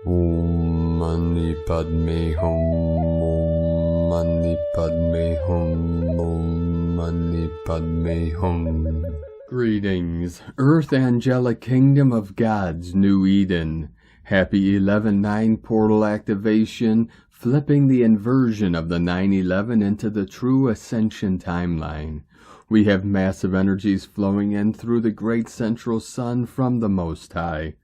Om Mani Padme Hum, Om Mani Padme Hum, Om Mani Padme Hum. Greetings, Earth Angelic Kingdom of God's New Eden. Happy 11-9 portal activation, flipping the inversion of the 9/11 into the true ascension timeline. We have massive energies flowing in through the great central sun from the Most High.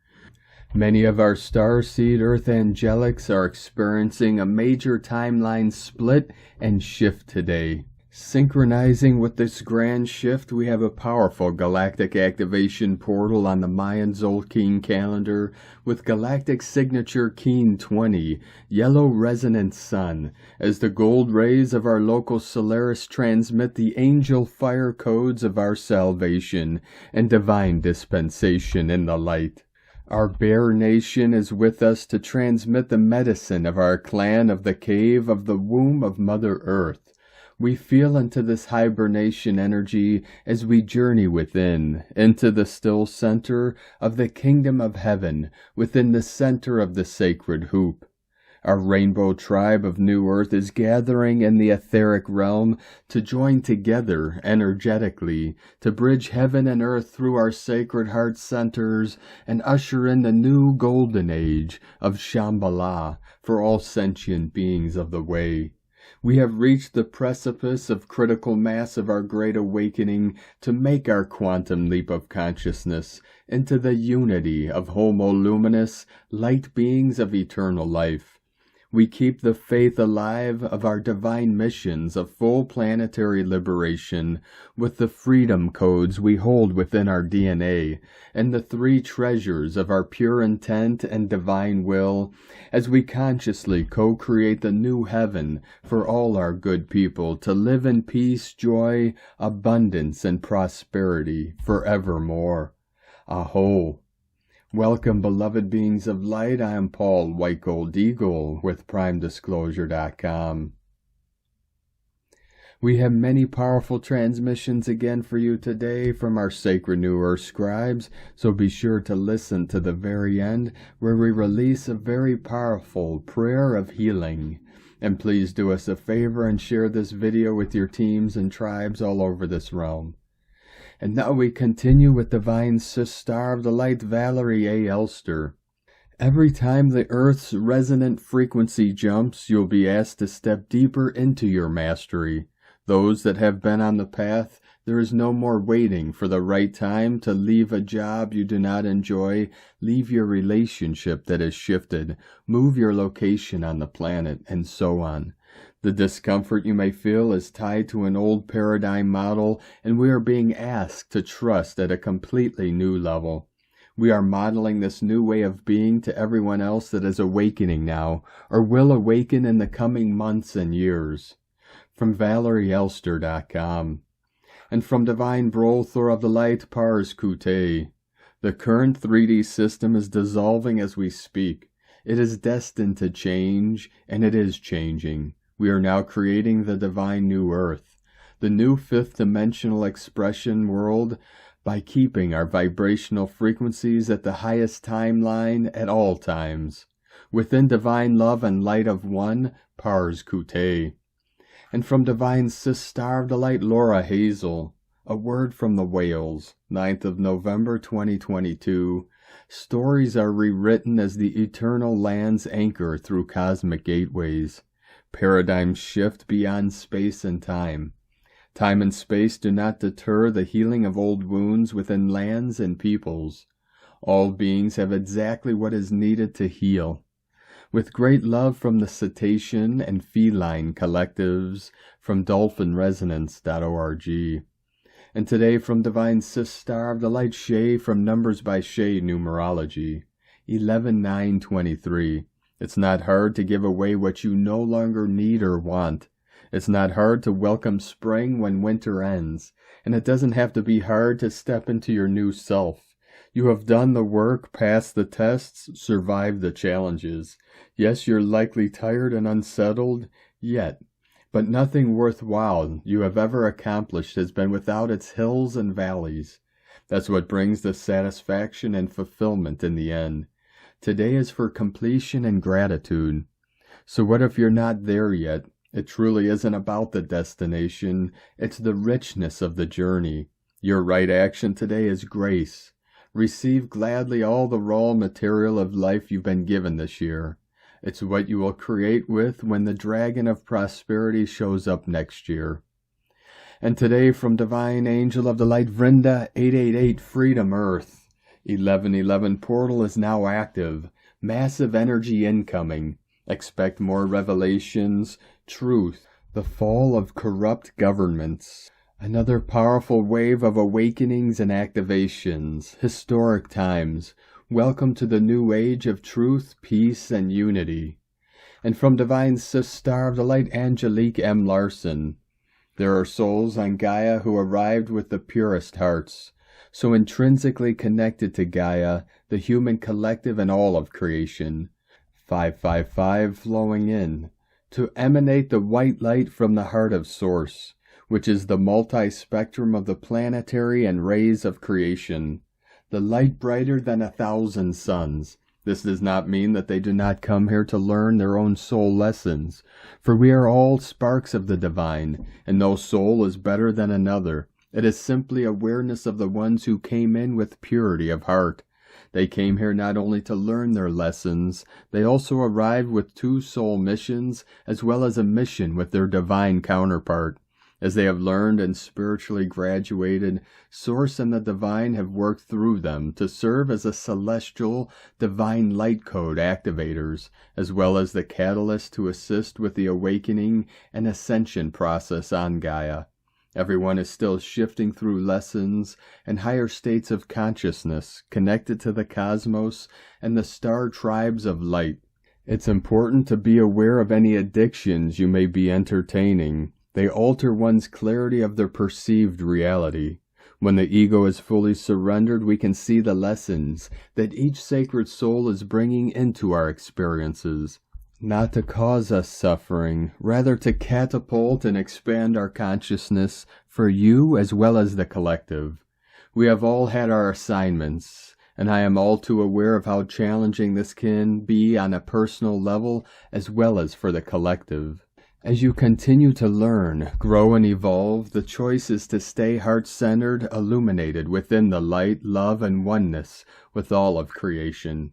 Many of our starseed Earth Angelics are experiencing a major timeline split and shift today. Synchronizing with this grand shift, we have a powerful galactic activation portal on the Mayan Zolkeen calendar with galactic signature Keen 20, yellow resonant sun, as the gold rays of our local Solaris transmit the angel fire codes of our salvation and divine dispensation in the light. Our Bear Nation is with us to transmit the medicine of our clan of the cave of the womb of Mother Earth. We feel into this hibernation energy as we journey within, into the still center of the kingdom of heaven, within the center of the sacred hoop. Our rainbow tribe of New Earth is gathering in the etheric realm to join together energetically, to bridge heaven and earth through our sacred heart centers and usher in the new golden age of Shambhala for all sentient beings of the way. We have reached the precipice of critical mass of our great awakening to make our quantum leap of consciousness into the unity of Homo Luminous, light beings of eternal life. We keep the faith alive of our divine missions of full planetary liberation with the freedom codes we hold within our DNA and the three treasures of our pure intent and divine will as we consciously co-create the new heaven for all our good people to live in peace, joy, abundance, and prosperity forevermore. Aho! Welcome, beloved beings of light. I am Paul White Gold Eagle with PrimeDisclosure.com. We have many powerful transmissions again for you today from our sacred New Earth scribes, so be sure to listen to the very end where we release a very powerful prayer of healing. And please do us a favor and share this video with your teams and tribes all over this realm. And now we continue with Divine Sister of the Light, Valerie A. Elster. Every time the Earth's resonant frequency jumps, you'll be asked to step deeper into your mastery. Those that have been on the path, there is no more waiting for the right time to leave a job you do not enjoy, leave your relationship that has shifted, move your location on the planet, and so on. The discomfort you may feel is tied to an old paradigm model, and we are being asked to trust at a completely new level. We are modeling this new way of being to everyone else that is awakening now, or will awaken in the coming months and years. From ValerieElster.com. And from Divine Brother of the Light, Pars Kute. The current 3D system is dissolving as we speak. It is destined to change, and it is changing. We are now creating the divine new earth, the new fifth dimensional expression world, by keeping our vibrational frequencies at the highest timeline at all times, within divine love and light of one, Pars Kute. And from Divine Sister of the Light, Laura Hazel, a word from the whales, 9th of November 2022. Stories are rewritten as the eternal lands anchor through cosmic gateways. Paradigms shift beyond space and time. Time and space do not deter the healing of old wounds within lands and peoples. All beings have exactly what is needed to heal. With great love from the cetacean and feline collectives from dolphinresonance.org. And today from Divine Sister of the Light, Shay, from Numbers by Shay Numerology, 11-9-23. It's not hard to give away what you no longer need or want. It's not hard to welcome spring when winter ends. And it doesn't have to be hard to step into your new self. You have done the work, passed the tests, survived the challenges. Yes, you're likely tired and unsettled, yet. But nothing worthwhile you have ever accomplished has been without its hills and valleys. That's what brings the satisfaction and fulfillment in the end. Today is for completion and gratitude. So what if you're not there yet? It truly isn't about the destination. It's the richness of the journey. Your right action today is grace. Receive gladly all the raw material of life you've been given this year. It's what you will create with when the dragon of prosperity shows up next year. And today from Divine Angel of the Light Vrinda 888 Freedom Earth. 1111 portal is now active. Massive energy incoming. Expect more revelations, truth, the fall of corrupt governments. Another powerful wave of awakenings and activations. Historic times. Welcome to the new age of truth, peace, and unity. And from Divine Star of the Light Angelique M. Larson. There are souls on Gaia who arrived with the purest hearts, so intrinsically connected to Gaia, the human collective and all of creation. 555 flowing in, to emanate the white light from the heart of Source, which is the multi-spectrum of the planetary and rays of creation, the light brighter than 1,000 suns. This does not mean that they do not come here to learn their own soul lessons, for we are all sparks of the divine, and no soul is better than another. It is simply awareness of the ones who came in with purity of heart. They came here not only to learn their lessons, they also arrived with 2 soul missions, as well as a mission with their divine counterpart. As they have learned and spiritually graduated, Source and the Divine have worked through them to serve as a celestial, divine light code activators, as well as the catalyst to assist with the awakening and ascension process on Gaia. Everyone is still shifting through lessons and higher states of consciousness connected to the cosmos and the star tribes of light. It's important to be aware of any addictions you may be entertaining. They alter one's clarity of their perceived reality. When the ego is fully surrendered, we can see the lessons that each sacred soul is bringing into our experiences, not to cause us suffering, rather to catapult and expand our consciousness for you as well as the collective. We have all had our assignments, and I am all too aware of how challenging this can be on a personal level as well as for the collective. As you continue to learn, grow, and evolve, the choice is to stay heart-centered, illuminated within the light, love, and oneness with all of creation.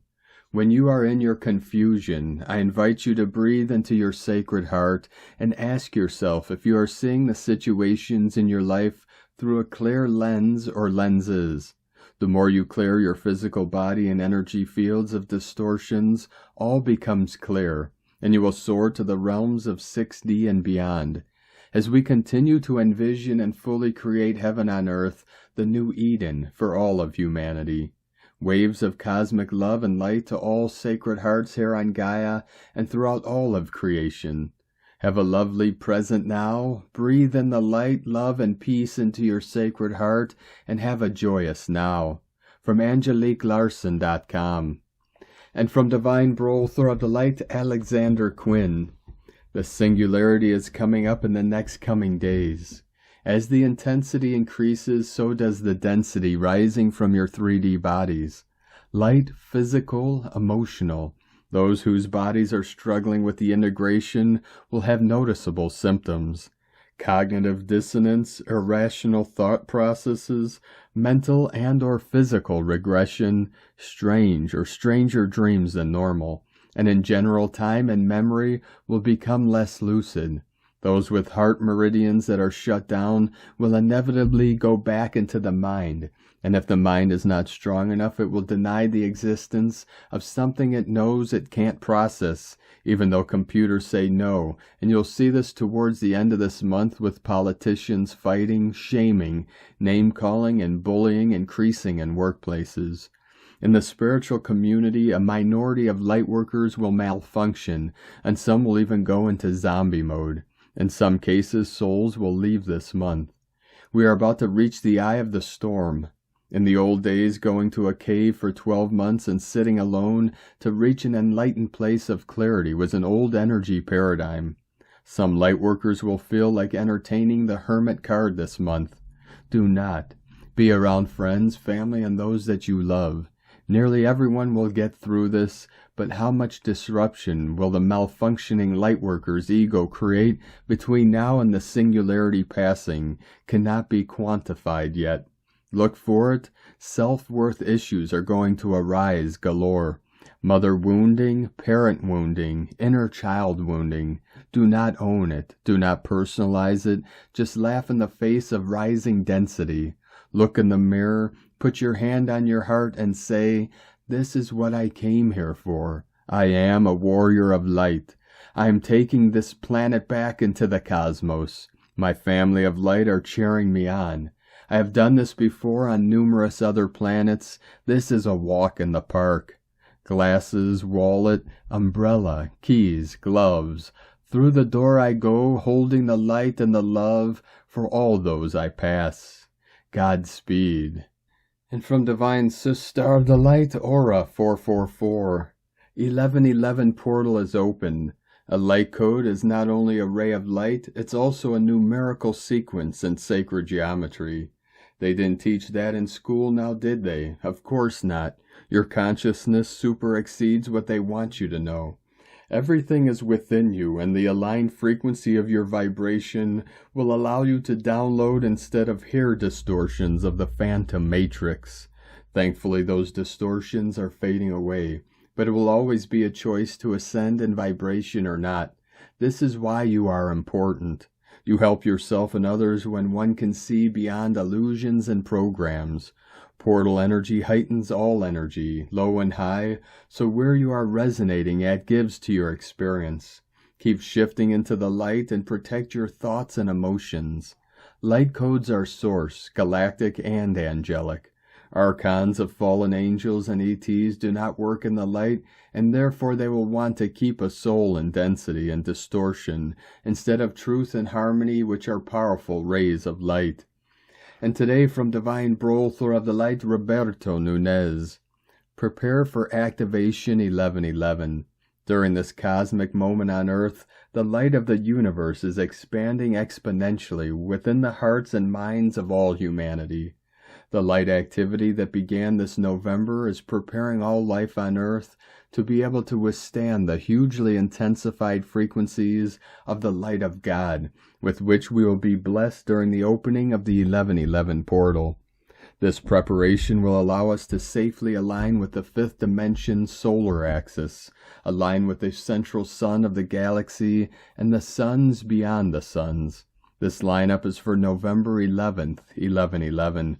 When you are in your confusion, I invite you to breathe into your sacred heart and ask yourself if you are seeing the situations in your life through a clear lens or lenses. The more you clear your physical body and energy fields of distortions, all becomes clear, and you will soar to the realms of 6D and beyond. As we continue to envision and fully create heaven on earth, the new Eden for all of humanity. Waves of cosmic love and light to all sacred hearts here on Gaia and throughout all of creation. Have a lovely present now. Breathe in the light, love, and peace into your sacred heart, and have a joyous now. From AngeliqueLarson.com. And from Divine Brother of the Light, Alexander Quinn. The singularity is coming up in the next coming days. As the intensity increases, so does the density rising from your 3D bodies. Light, physical, emotional. Those whose bodies are struggling with the integration will have noticeable symptoms. Cognitive dissonance, irrational thought processes, mental and or physical regression, strange or stranger dreams than normal, and in general time and memory will become less lucid. Those with heart meridians that are shut down will inevitably go back into the mind, and if the mind is not strong enough, it will deny the existence of something it knows it can't process, even though computers say no, and you'll see this towards the end of this month with politicians fighting, shaming, name-calling, and bullying increasing in workplaces. In the spiritual community, a minority of lightworkers will malfunction, and some will even go into zombie mode. In some cases, souls will leave this month. We are about to reach the eye of the storm. In the old days, going to a cave for 12 months and sitting alone to reach an enlightened place of clarity was an old energy paradigm. Some lightworkers will feel like entertaining the hermit card this month. Do not. Be around friends, family, and those that you love. Nearly everyone will get through this, but how much disruption will the malfunctioning lightworker's ego create between now and the singularity passing cannot be quantified yet. Look for it. Self-worth issues are going to arise galore. Mother wounding, parent wounding, inner child wounding. Do not own it. Do not personalize it. Just laugh in the face of rising density. Look in the mirror, put your hand on your heart and say, "This is what I came here for. I am a warrior of light. I am taking this planet back into the cosmos. My family of light are cheering me on. I have done this before on numerous other planets. This is a walk in the park. Glasses, wallet, umbrella, keys, gloves. Through the door I go, holding the light and the love for all those I pass. Godspeed." And from Divine Sister of the Light, Aura 444. 1111 portal is open. A light code is not only a ray of light, it's also a numerical sequence in sacred geometry. They didn't teach that in school, now did they? Of course not. Your consciousness super exceeds what they want you to know. Everything is within you, and the aligned frequency of your vibration will allow you to download instead of hair distortions of the phantom matrix. Thankfully, those distortions are fading away, but it will always be a choice to ascend in vibration or not. This is why you are important. You help yourself and others when one can see beyond illusions and programs. Portal energy heightens all energy, low and high, so where you are resonating at gives to your experience. Keep shifting into the light and protect your thoughts and emotions. Light codes are source, galactic and angelic. Archons of fallen angels and ETs do not work in the light, and therefore they will want to keep a soul in density and distortion, instead of truth and harmony, which are powerful rays of light. And today from Divine Brother of the Light, Roberto Nunez. Prepare for activation 1111. During this cosmic moment on Earth, the light of the universe is expanding exponentially within the hearts and minds of all humanity. The light activity that began this November is preparing all life on Earth to be able to withstand the hugely intensified frequencies of the light of God, with which we will be blessed during the opening of the 1111 portal. This preparation will allow us to safely align with the fifth dimension solar axis, align with the central sun of the galaxy and the suns beyond the suns. This lineup is for November 11th, 1111.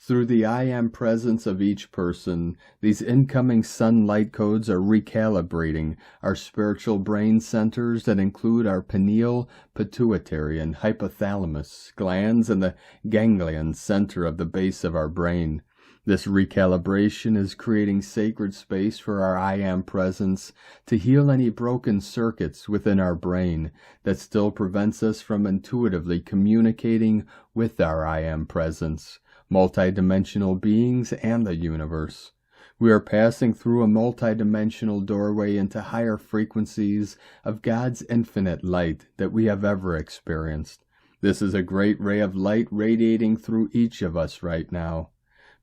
Through the I Am presence of each person, these incoming sunlight codes are recalibrating our spiritual brain centers that include our pineal, pituitary, and hypothalamus glands and the ganglion center of the base of our brain. This recalibration is creating sacred space for our I Am presence to heal any broken circuits within our brain that still prevents us from intuitively communicating with our I Am presence, multidimensional beings, and the universe. We are passing through a multidimensional doorway into higher frequencies of God's infinite light that we have ever experienced. This is a great ray of light radiating through each of us right now.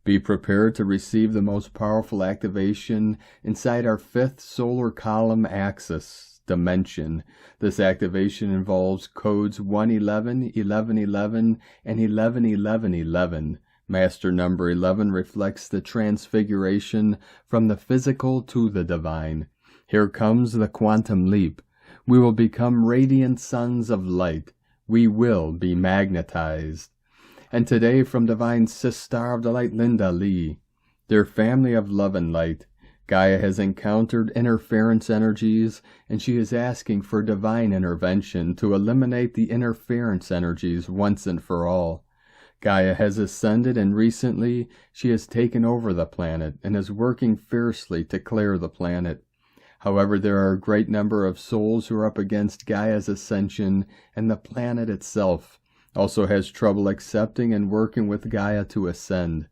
Be prepared to receive the most powerful activation inside our fifth solar column axis dimension. This activation involves codes 111, 1111, and 111111. Master number 11 reflects the transfiguration from the physical to the divine. Here comes the quantum leap. We will become radiant sons of light. We will be magnetized. And today from Divine Sister of the Light, Linda Lee. Dear family of love and light, Gaia has encountered interference energies, and she is asking for divine intervention to eliminate the interference energies once and for all. Gaia has ascended, and recently she has taken over the planet and is working fiercely to clear the planet. However, there are a great number of souls who are up against Gaia's ascension, and the planet itself also has trouble accepting and working with Gaia to ascend.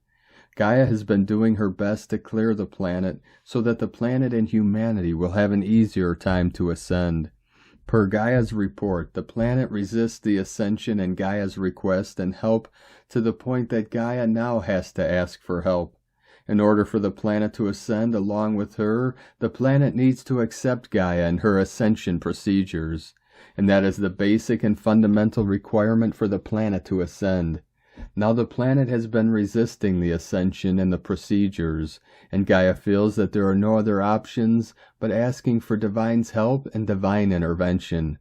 Gaia has been doing her best to clear the planet so that the planet and humanity will have an easier time to ascend. Per Gaia's report, the planet resists the ascension and Gaia's request and help to the point that Gaia now has to ask for help. In order for the planet to ascend along with her, the planet needs to accept Gaia and her ascension procedures. And that is the basic and fundamental requirement for the planet to ascend. Now the planet has been resisting the ascension and the procedures, and Gaia feels that there are no other options but asking for Divine's help and divine intervention.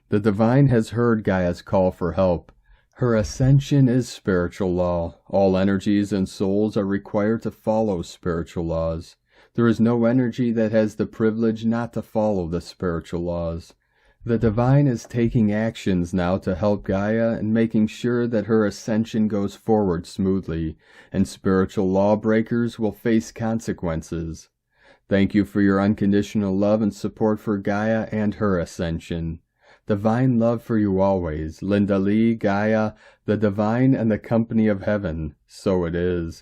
The Divine has heard Gaia's call for help. Her ascension is spiritual law. All energies and souls are required to follow spiritual laws. There is no energy that has the privilege not to follow the spiritual laws. The Divine is taking actions now to help Gaia and making sure that her ascension goes forward smoothly, and spiritual lawbreakers will face consequences. Thank you for your unconditional love and support for Gaia and her ascension. Divine love for you always. Linda Lee, Gaia, the Divine, and the company of heaven. So it is.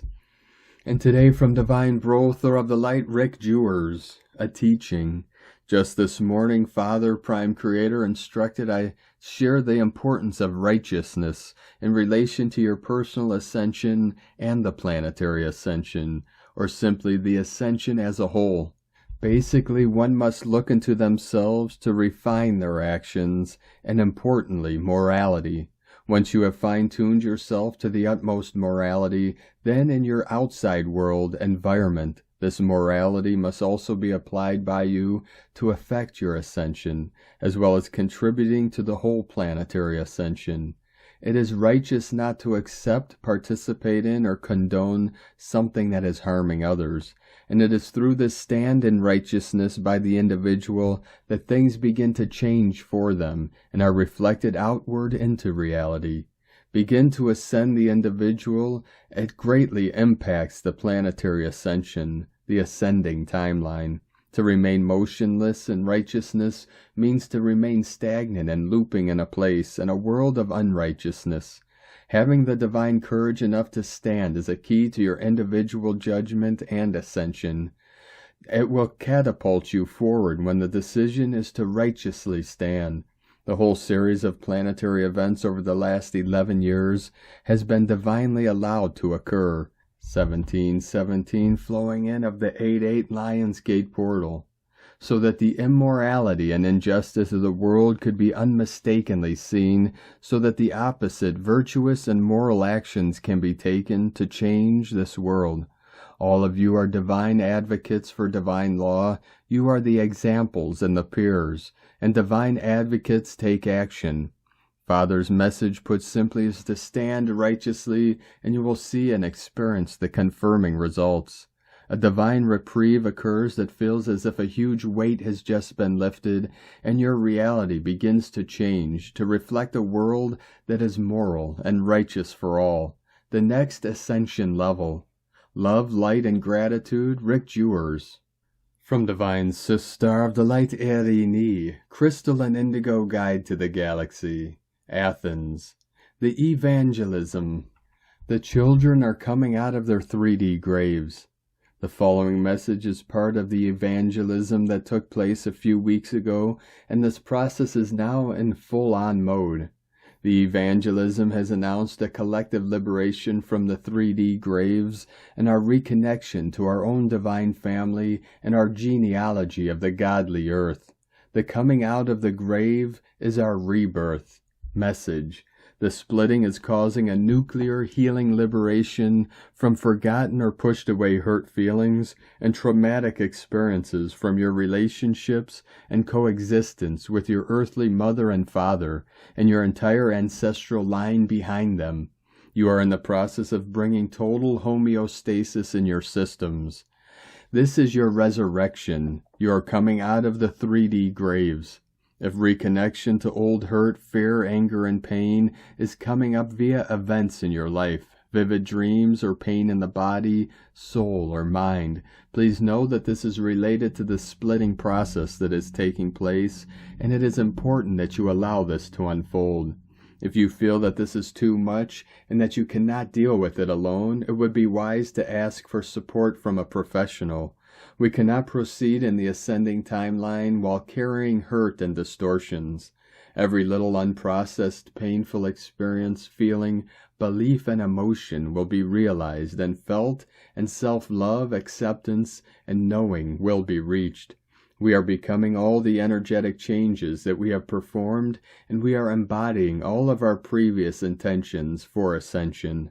And today from Divine Brother of the Light, Rick Jewers, a teaching. Just this morning, Father, Prime Creator, instructed I share the importance of righteousness in relation to your personal ascension and the planetary ascension, or simply the ascension as a whole. Basically, one must look into themselves to refine their actions, and importantly, morality. Once you have fine-tuned yourself to the utmost morality, then in your outside world environment, this morality must also be applied by you to affect your ascension, as well as contributing to the whole planetary ascension. It is righteous not to accept, participate in, or condone something that is harming others, and it is through this stand in righteousness by the individual that things begin to change for them and are reflected outward into reality. Begin to ascend the individual, it greatly impacts the planetary ascension, the ascending timeline. To remain motionless in righteousness means to remain stagnant and looping in a place, in a world of unrighteousness. Having the divine courage enough to stand is a key to your individual judgment and ascension. It will catapult you forward when the decision is to righteously stand. The whole series of planetary events over the last 11 years has been divinely allowed to occur. 1717 flowing in of the 8-8 Lion's Gate portal, so that the immorality and injustice of the world could be unmistakably seen, so that the opposite virtuous and moral actions can be taken to change this world. All of you are divine advocates for divine law. You are the examples and the peers, and divine advocates take action. Father's message put simply is to stand righteously, and you will see and experience the confirming results. A divine reprieve occurs that feels as if a huge weight has just been lifted, and your reality begins to change to reflect a world that is moral and righteous for all. The next ascension level. Love, light, and gratitude, Rick Jewers. From Divine Sister of the Light, Ariel, Crystal and Indigo Guide to the Galaxy. Athens. The evangelism. The children are coming out of their 3D graves. The following message is part of the evangelism that took place a few weeks ago, and this process is now in full-on mode. The evangelism has announced a collective liberation from the 3D graves and our reconnection to our own divine family and our genealogy of the godly earth. The coming out of the grave is our rebirth. Message. The splitting is causing a nuclear healing liberation from forgotten or pushed away hurt feelings and traumatic experiences from your relationships and coexistence with your earthly mother and father and your entire ancestral line behind them. You are in the process of bringing total homeostasis in your systems. This is your resurrection. You are coming out of the 3D graves. If reconnection to old hurt, fear, anger, and pain is coming up via events in your life, vivid dreams, or pain in the body, soul, or mind, please know that this is related to the splitting process that is taking place, and it is important that you allow this to unfold. If you feel that this is too much and that you cannot deal with it alone, it would be wise to ask for support from a professional. We cannot proceed in the ascending timeline while carrying hurt and distortions. Every little unprocessed, painful experience, feeling, belief, and emotion will be realized and felt, and self-love, acceptance, and knowing will be reached. We are becoming all the energetic changes that we have performed, and we are embodying all of our previous intentions for ascension.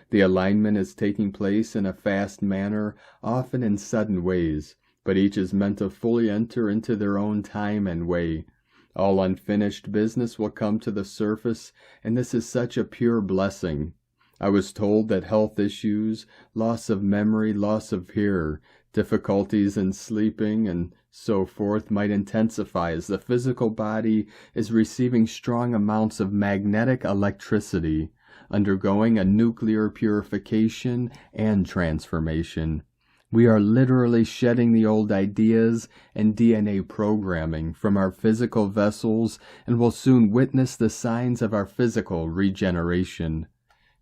The alignment is taking place in a fast manner, often in sudden ways, but each is meant to fully enter into their own time and way. All unfinished business will come to the surface, and this is such a pure blessing. I was told that health issues, loss of memory, loss of hearing, difficulties in sleeping, and so forth might intensify as the physical body is receiving strong amounts of magnetic electricity, undergoing a nuclear purification and transformation. We are literally shedding the old ideas and DNA programming from our physical vessels and will soon witness the signs of our physical regeneration.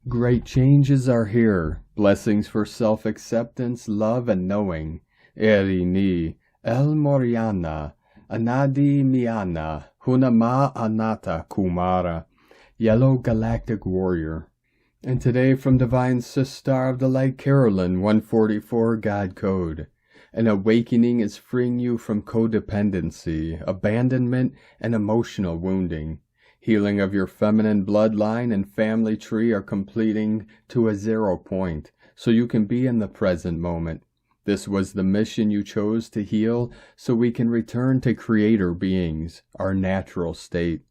Great changes are here, blessings for self-acceptance, love, and knowing. Eri ni, El Moriana, Anadi Miana, Hunama Anata Kumara, Yellow Galactic Warrior. And today from Divine Sister of the Light Carolyn, 144 God Code. An awakening is freeing you from codependency, abandonment, and emotional wounding. Healing of your feminine bloodline and family tree are completing to a 0 point, so you can be in the present moment. This was the mission you chose to heal, so we can return to Creator beings, our natural state.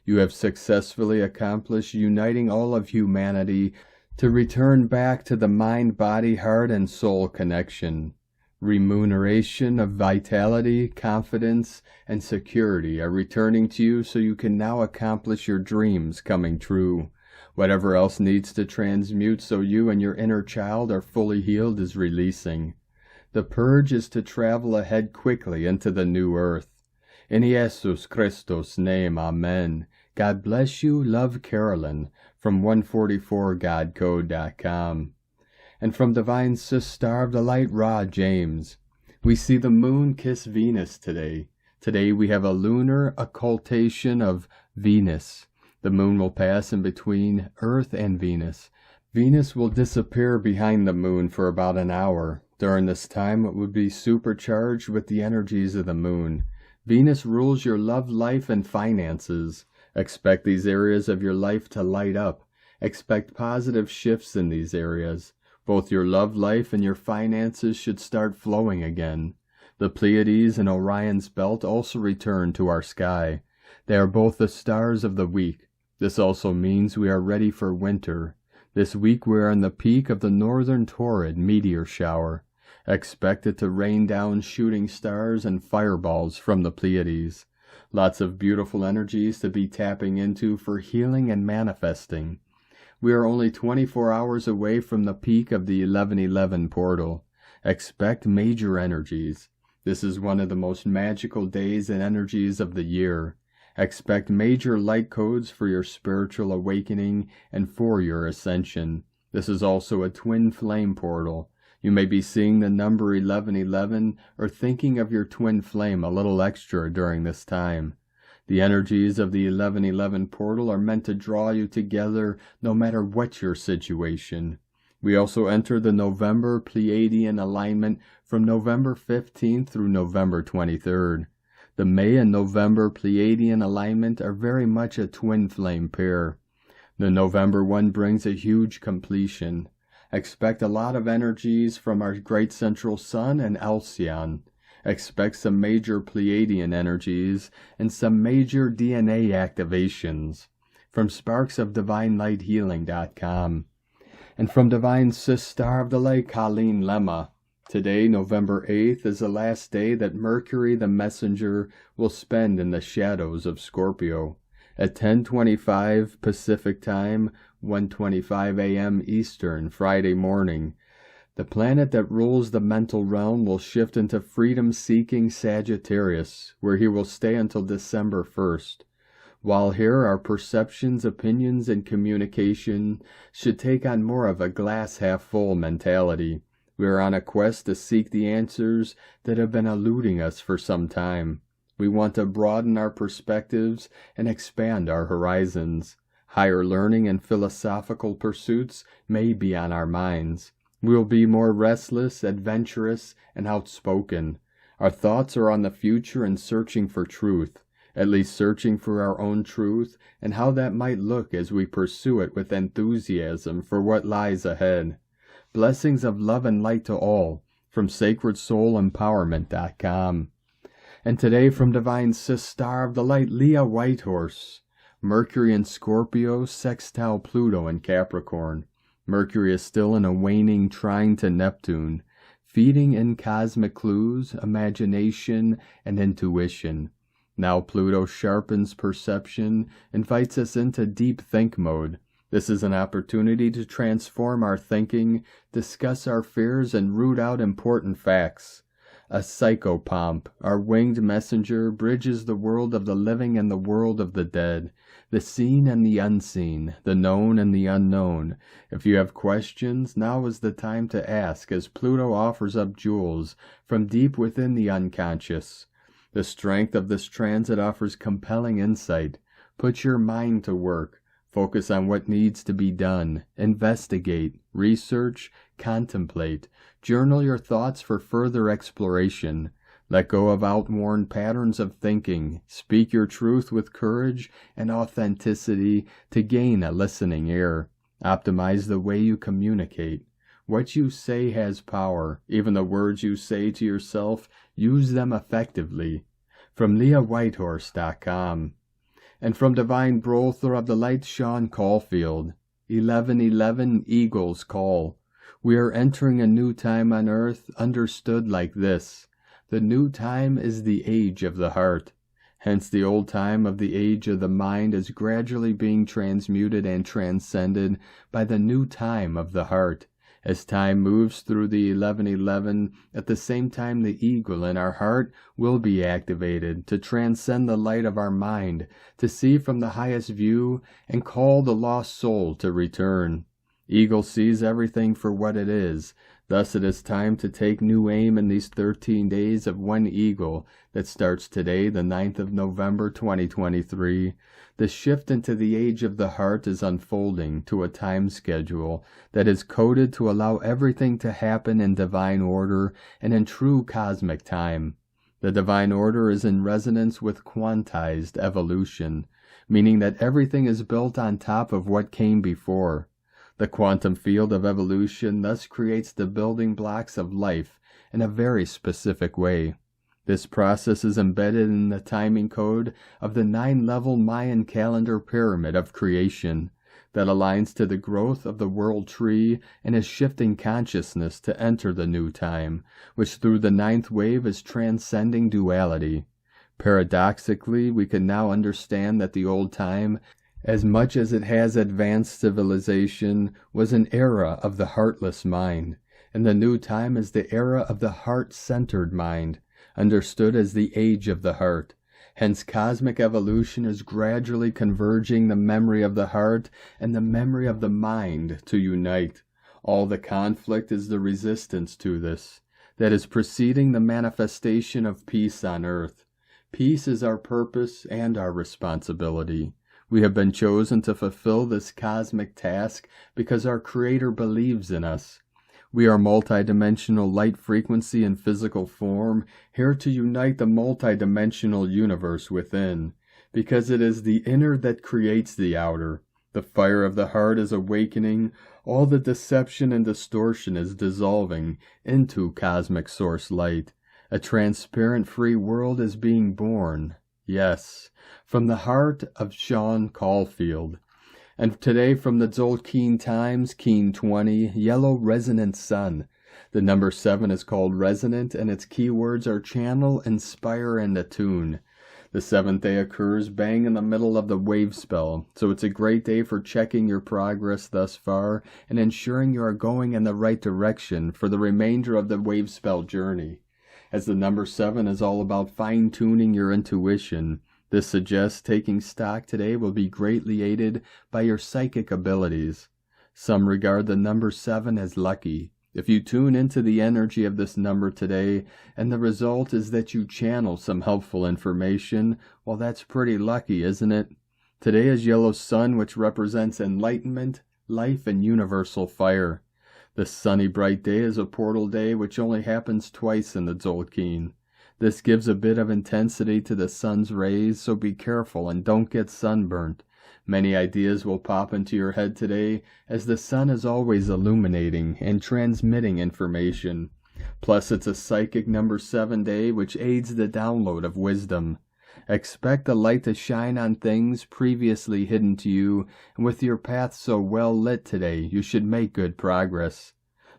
You have successfully accomplished uniting all of humanity to return back to the mind, body, heart, and soul connection. Remuneration of vitality, confidence, and security are returning to you so you can now accomplish your dreams coming true. Whatever else needs to transmute so you and your inner child are fully healed is releasing. The purge is to travel ahead quickly into the new earth. In Jesus Christos' name, Amen. God bless you, love Carolyn, from 144godcode.com. And from Divine Sister of the Light, Ra James. We see the moon kiss Venus today. Today we have a lunar occultation of Venus. The moon will pass in between Earth and Venus. Venus will disappear behind the moon for about an hour. During this time it would be supercharged with the energies of the moon. Venus rules your love life and finances. Expect these areas of your life to light up. Expect positive shifts in these areas. Both your love life and your finances should start flowing again. The Pleiades and Orion's belt also return to our sky. They are both the stars of the week. This also means we are ready for winter. This week we are in the peak of the northern Taurid meteor shower. Expect it to rain down shooting stars and fireballs from the Pleiades. Lots of beautiful energies to be tapping into for healing and manifesting. We are only 24 hours away from the peak of the 1111 portal. Expect major energies. This is one of the most magical days and energies of the year. Expect major light codes for your spiritual awakening and for your ascension. This is also a twin flame portal. You may be seeing the number 1111 or thinking of your twin flame a little extra during this time. The energies of the 1111 portal are meant to draw you together no matter what your situation. We also enter the November Pleiadian alignment from November 15th through November 23rd. The May and November Pleiadian alignment are very much a twin flame pair. The November one brings a huge completion. Expect a lot of energies from our great central sun and Alcyon. Expect some major Pleiadian energies and some major DNA activations. From sparksofdivinelighthealing.com. And from Divine Sister of the Light, Colleen Lemma. Today, November 8th, is the last day that Mercury the Messenger will spend in the shadows of Scorpio. At 10:25 Pacific Time, 1:25 a.m. Eastern, Friday morning, the planet that rules the mental realm will shift into freedom-seeking Sagittarius, where he will stay until December 1st. While here, our perceptions, opinions, and communication should take on more of a glass-half-full mentality. We are on a quest to seek the answers that have been eluding us for some time. We want to broaden our perspectives and expand our horizons. Higher learning and philosophical pursuits may be on our minds. We will be more restless, adventurous, and outspoken. Our thoughts are on the future and searching for truth, at least searching for our own truth and how that might look as we pursue it with enthusiasm for what lies ahead. Blessings of love and light to all from sacredsoulempowerment.com. And today from Divine Sis Star of the Light, Leah Whitehorse. Mercury in Scorpio, sextile Pluto in Capricorn. Mercury is still in a waning trine to Neptune, feeding in cosmic clues, imagination, and intuition. Now Pluto sharpens perception, invites us into deep think mode. This is an opportunity to transform our thinking, discuss our fears, and root out important facts. A psychopomp, our winged messenger, bridges the world of the living and the world of the dead, the seen and the unseen, the known and the unknown. If you have questions, now is the time to ask, as Pluto offers up jewels from deep within the unconscious. The strength of this transit offers compelling insight. Put your mind to work. Focus on what needs to be done. Investigate, research, contemplate. Journal your thoughts for further exploration. Let go of outworn patterns of thinking. Speak your truth with courage and authenticity to gain a listening ear. Optimize the way you communicate. What you say has power. Even the words you say to yourself, use them effectively. From LeahWhitehorse.com. And from Divine Brother of the Light, Sean Caulfield. 11:11 Eagle's Call. We are entering a new time on earth, understood like this. The new time is the age of the heart. Hence the old time of the age of the mind is gradually being transmuted and transcended by the new time of the heart. As time moves through the 11:11, at the same time the eagle in our heart will be activated to transcend the light of our mind, to see from the highest view and call the lost soul to return. Eagle sees everything for what it is. Thus it is time to take new aim in these 13 days of one eagle that starts today, the 9th of November 2023. The shift into the age of the heart is unfolding to a time schedule that is coded to allow everything to happen in divine order and in true cosmic time. The divine order is in resonance with quantized evolution, meaning that everything is built on top of what came before. The quantum field of evolution thus creates the building blocks of life in a very specific way. This process is embedded in the timing code of the 9-level Mayan calendar pyramid of creation that aligns to the growth of the world tree and is shifting consciousness to enter the new time, which through the 9th wave is transcending duality. Paradoxically, we can now understand that the old time, as much as it has advanced civilization, was an era of the heartless mind, and the new time is the era of the heart-centered mind, understood as the age of the heart. Hence cosmic evolution is gradually converging the memory of the heart and the memory of the mind to unite. All the conflict is the resistance to this, that is preceding the manifestation of peace on earth. Peace is our purpose and our responsibility. We have been chosen to fulfill this cosmic task because our Creator believes in us. We are multidimensional light frequency and physical form, here to unite the multidimensional universe within, because it is the inner that creates the outer. The fire of the heart is awakening, all the deception and distortion is dissolving into cosmic source light. A transparent free world is being born. Yes, from the heart of Sean Caulfield. And today from the Tzolk'in Times, Keen 20, Yellow Resonant Sun. The number 7 is called Resonant, and its keywords are channel, inspire, and attune. The 7th day occurs bang in the middle of the wave spell, so it's a great day for checking your progress thus far and ensuring you are going in the right direction for the remainder of the wave spell journey. As the number 7 is all about fine-tuning your intuition, this suggests taking stock today will be greatly aided by your psychic abilities. Some regard the number 7 as lucky. If you tune into the energy of this number today, and the result is that you channel some helpful information, well, that's pretty lucky, isn't it? Today is yellow sun, which represents enlightenment, life, and universal fire. This sunny bright day is a portal day which only happens twice in the Tzolk'in. This gives a bit of intensity to the sun's rays, so be careful and don't get sunburnt. Many ideas will pop into your head today, as the sun is always illuminating and transmitting information. Plus, it's a psychic number 7 day, which aids the download of wisdom. Expect the light to shine on things previously hidden to you, and with your path so well lit today, you should make good progress.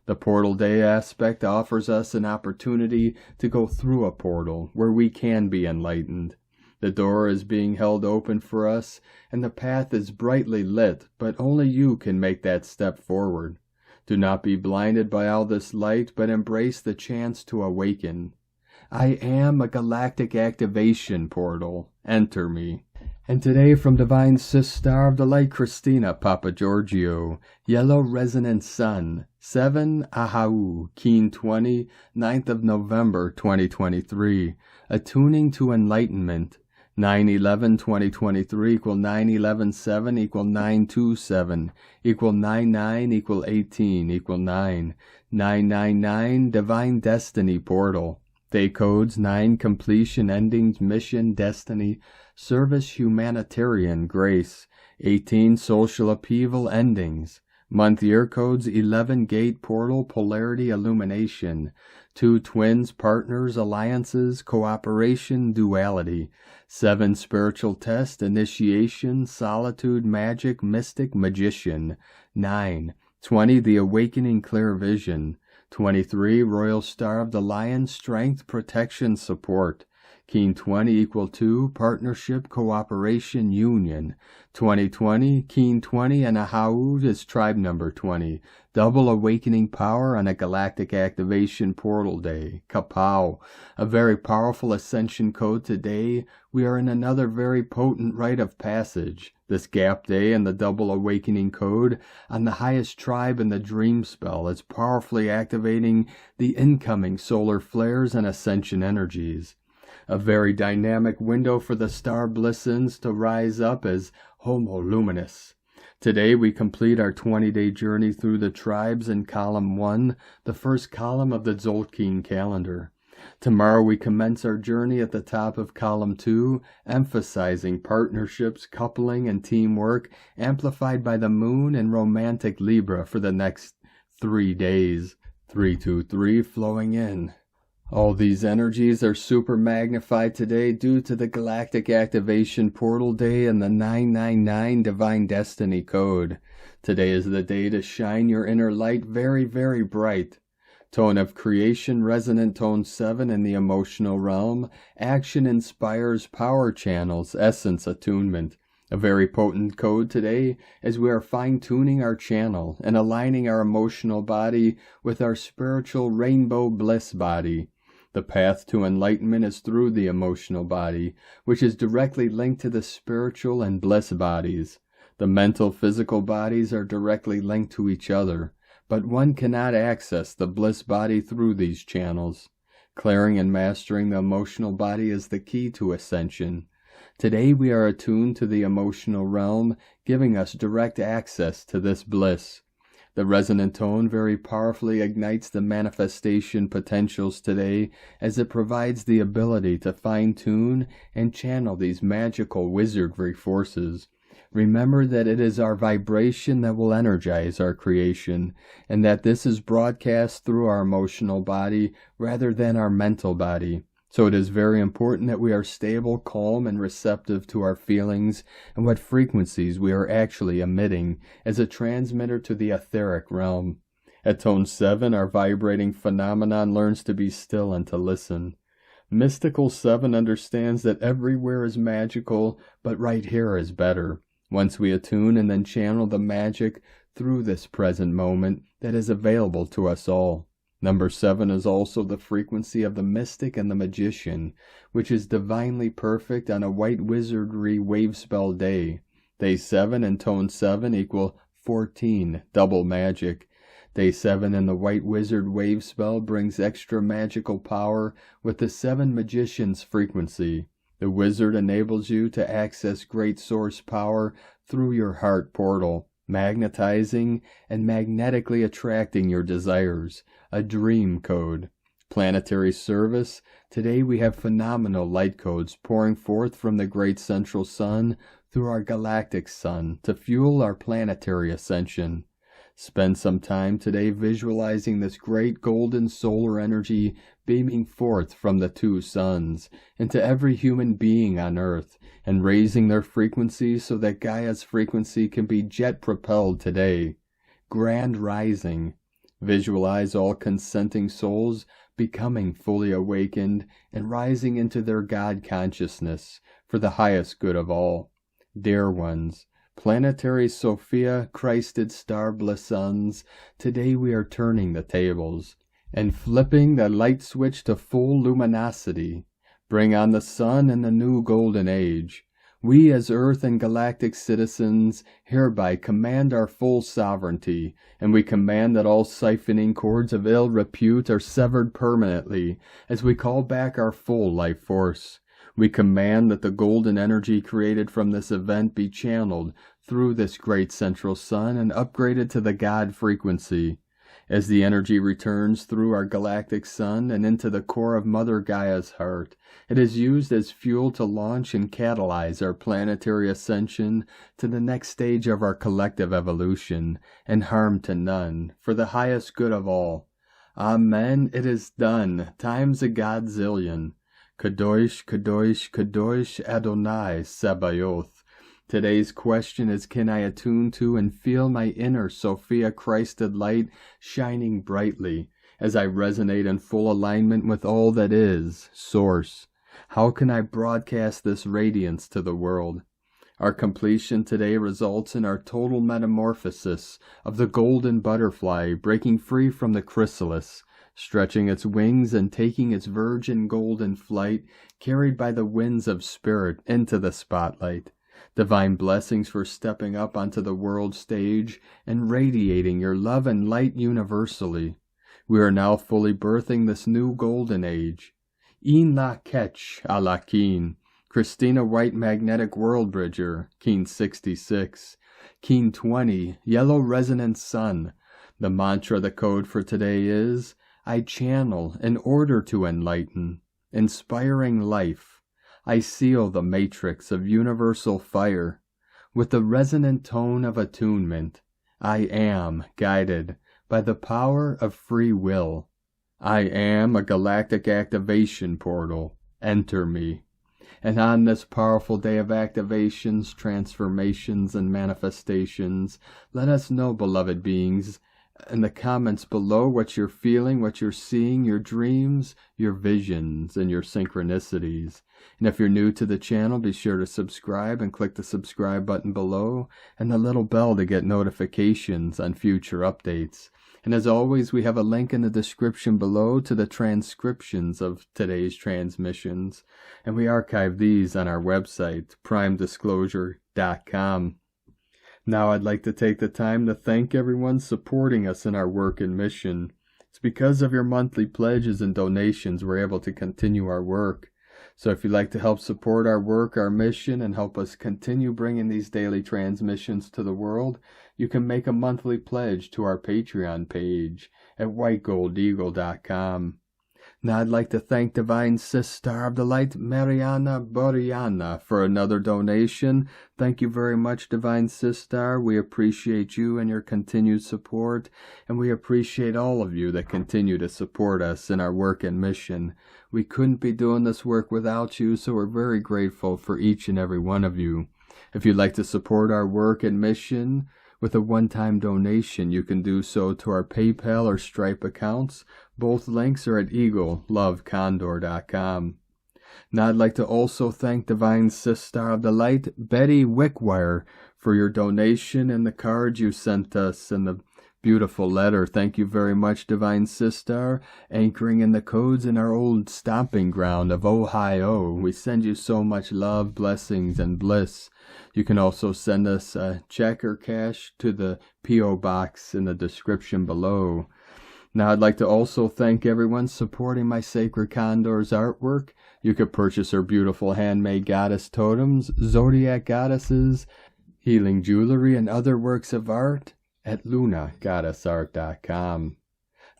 The portal day aspect offers us an opportunity to go through a portal where we can be enlightened. The door is being held open for us, and the path is brightly lit, but only you can make that step forward. Do not be blinded by all this light, but embrace the chance to awaken. I am a galactic activation portal. Enter me. And today from Divine Sister of the Light Christina Papa Giorgio, Yellow Resonant Sun, 7 Ahau, Keen 20, 9th of November 2023, Attuning to Enlightenment, 9/11/2023 equal 9/11/7 equal 9/2/7 equal 9/9 equal 18 equal 9, 999 Divine Destiny Portal. Day codes 9 Completion, Endings, Mission, Destiny, Service, Humanitarian, Grace, 18 Social Upheaval, Endings. Month year codes 11 Gate, Portal, Polarity, Illumination, 2 Twins, Partners, Alliances, Cooperation, Duality, 7 Spiritual Test, Initiation, Solitude, Magic, Mystic, Magician, 9 20 The Awakening, Clear Vision, 23 Royal Star of the Lion, Strength, Protection, Support, Keen 20 equal 2 Partnership, Cooperation, Union, 2020 Keen 20 and Ahau is tribe number 20, Double Awakening Power on a Galactic Activation Portal Day, Kapow, a very powerful ascension code today. We are in another very potent rite of passage. This gap day and the double awakening code on the highest tribe in the dream spell is powerfully activating the incoming solar flares and ascension energies. A very dynamic window for the star blissons to rise up as Homo Luminous. Today we complete our 20-day journey through the tribes in column 1, the first column of the Tzolk'in calendar. Tomorrow we commence our journey at the top of column 2, emphasizing partnerships, coupling, and teamwork, amplified by the moon and romantic Libra for the next 3 days. 323 flowing in. All these energies are super magnified today due to the Galactic Activation Portal Day and the 999 Divine Destiny Code. Today is the day to shine your inner light very, very bright. Tone of Creation, Resonant Tone 7 in the emotional realm. Action inspires power channels, Essence Attunement. A very potent code today as we are fine-tuning our channel and aligning our emotional body with our spiritual rainbow bliss body. The path to enlightenment is through the emotional body, which is directly linked to the spiritual and bliss bodies. The mental, physical bodies are directly linked to each other, but one cannot access the bliss body through these channels. Clearing and mastering the emotional body is the key to ascension. Today we are attuned to the emotional realm, giving us direct access to this bliss. The resonant tone very powerfully ignites the manifestation potentials today as it provides the ability to fine-tune and channel these magical wizardry forces. Remember that it is our vibration that will energize our creation, and that this is broadcast through our emotional body rather than our mental body. So it is very important that we are stable, calm, and receptive to our feelings and what frequencies we are actually emitting as a transmitter to the etheric realm. At tone 7, our vibrating phenomenon learns to be still and to listen. Mystical 7 understands that everywhere is magical, but right here is better. Once we attune and then channel the magic through this present moment that is available to us all. Number 7 is also the frequency of the mystic and the magician, which is divinely perfect on a white wizardry wave spell day. Day 7 and tone 7 equal 14, double magic. Day 7 in the White Wizard wave spell brings extra magical power with the 7 Magicians frequency. The wizard enables you to access great source power through your heart portal, magnetizing and magnetically attracting your desires. A dream code. Planetary service. Today we have phenomenal light codes pouring forth from the great central sun through our galactic sun to fuel our planetary ascension. Spend some time today visualizing this great golden solar energy beaming forth from the 2 suns into every human being on Earth and raising their frequency so that Gaia's frequency can be jet-propelled today. Grand rising. Visualize all consenting souls becoming fully awakened and rising into their God consciousness for the highest good of all. Dear ones, planetary Sophia Christed star blessons, today we are turning the tables and flipping the light switch to full luminosity. Bring on the sun and the new golden age. We as Earth and galactic citizens hereby command our full sovereignty, and we command that all siphoning cords of ill repute are severed permanently as we call back our full life force. We command that the golden energy created from this event be channeled through this great central sun and upgraded to the God frequency. As the energy returns through our galactic sun and into the core of Mother Gaia's heart, it is used as fuel to launch and catalyze our planetary ascension to the next stage of our collective evolution, and harm to none, for the highest good of all. Amen. It is done, times a godzillion. Kadosh, Kadosh, Kadosh, Adonai, Sabaoth. Today's question is, can I attune to and feel my inner Sophia Christed light shining brightly as I resonate in full alignment with all that is, Source? How can I broadcast this radiance to the world? Our completion today results in our total metamorphosis of the golden butterfly breaking free from the chrysalis, stretching its wings and taking its virgin golden flight, carried by the winds of spirit into the spotlight. Divine blessings for stepping up onto the world stage and radiating your love and light universally. We are now fully birthing this new golden age. In la ketch a la Keen. Christina White Magnetic World Bridger, Keen 66. Keen 20, Yellow Resonant Sun. The mantra, the code for today is, I channel in order to enlighten, inspiring life. I seal the matrix of universal fire with the resonant tone of attunement. I am guided by the power of free will. I am a galactic activation portal. Enter me. And on this powerful day of activations, transformations, and manifestations, let us know, beloved beings, in the comments below what you're feeling, what you're seeing, your dreams, your visions, and your synchronicities. And if you're new to the channel, be sure to subscribe and click the subscribe button below and the little bell to get notifications on future updates. And as always, we have a link in the description below to the transcriptions of today's transmissions, and we archive these on our website, primedisclosure.com. Now I'd like to take the time to thank everyone supporting us in our work and mission. It's because of your monthly pledges and donations we're able to continue our work. So if you'd like to help support our work, our mission, and help us continue bringing these daily transmissions to the world, you can make a monthly pledge to our Patreon page at whitegoldeagle.com. Now I'd like to thank Divine Sister of the Light, Mariana B, for another donation. Thank you very much, Divine Sister. We appreciate you and your continued support, and we appreciate all of you that continue to support us in our work and mission. We couldn't be doing this work without you, so we're very grateful for each and every one of you. If you'd like to support our work and mission with a one-time donation, you can do so to our PayPal or Stripe accounts. Both links are at eaglelovecondor.com. Now I'd like to also thank Divine Sister of the Light, Betty Wickwire, for your donation and the cards you sent us and the Beautiful letter. Thank you very much, Divine Sister. Anchoring in the codes in our old stomping ground of Ohio. We send you so much love, blessings, and bliss. You can also send us a check or cash to the P.O. box in the description below. Now, I'd like to also thank everyone supporting my Sacred Condor's artwork. You could purchase her beautiful handmade goddess totems, zodiac goddesses, healing jewelry, and other works of art at lunagoddessart.com.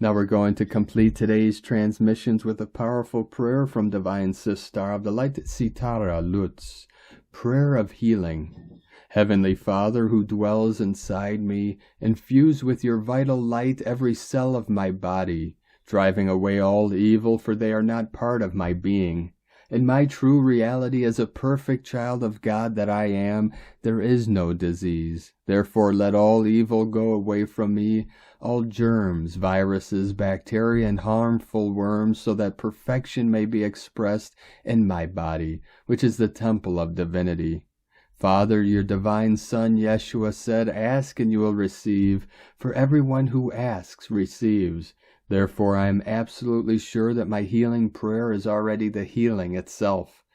Now we're going to complete today's transmissions with a powerful prayer from Divine Sister of the Light Sitara Lutz, prayer of healing. Heavenly Father who dwells inside me, infuse with your vital light every cell of my body, driving away all evil, for they are not part of my being. In my true reality as a perfect child of God that I am, there is no disease. Therefore let all evil go away from me, all germs, viruses, bacteria, and harmful worms, so that perfection may be expressed in my body, which is the temple of divinity. Father, your divine Son, Yeshua, said, ask and you will receive, for everyone who asks receives. Therefore, I am absolutely sure that my healing prayer is already the healing itself.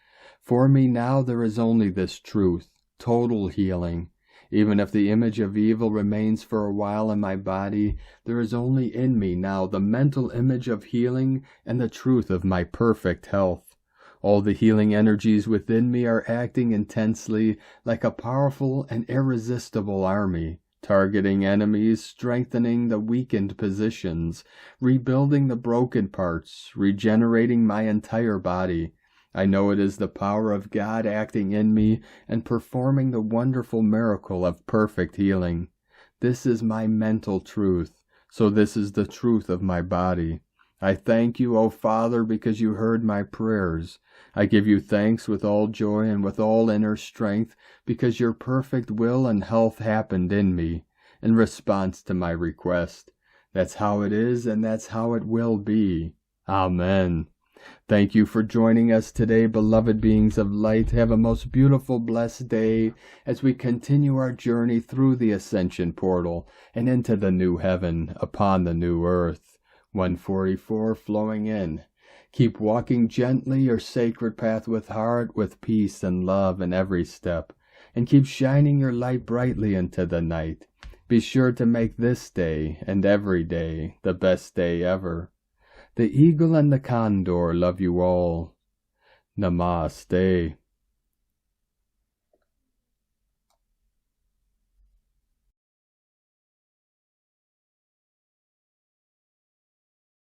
For me now there is only this truth, total healing. Even if the image of evil remains for a while in my body, there is only in me now the mental image of healing and the truth of my perfect health. All the healing energies within me are acting intensely like a powerful and irresistible army, targeting enemies, strengthening the weakened positions, rebuilding the broken parts, regenerating my entire body. I know it is the power of God acting in me and performing the wonderful miracle of perfect healing. This is my mental truth, so this is the truth of my body. I thank you, O Father, because you heard my prayers. I give you thanks with all joy and with all inner strength, because your perfect will and health happened in me, in response to my request. That's how it is, and that's how it will be. Amen. Thank you for joining us today, beloved beings of light. Have a most beautiful, blessed day as we continue our journey through the ascension portal and into the new heaven upon the new earth. 144 flowing in. Keep walking gently your sacred path with heart, with peace and love in every step, and keep shining your light brightly into the night. Be sure to make this day and every day the best day ever. The eagle and the condor love you all. Namaste.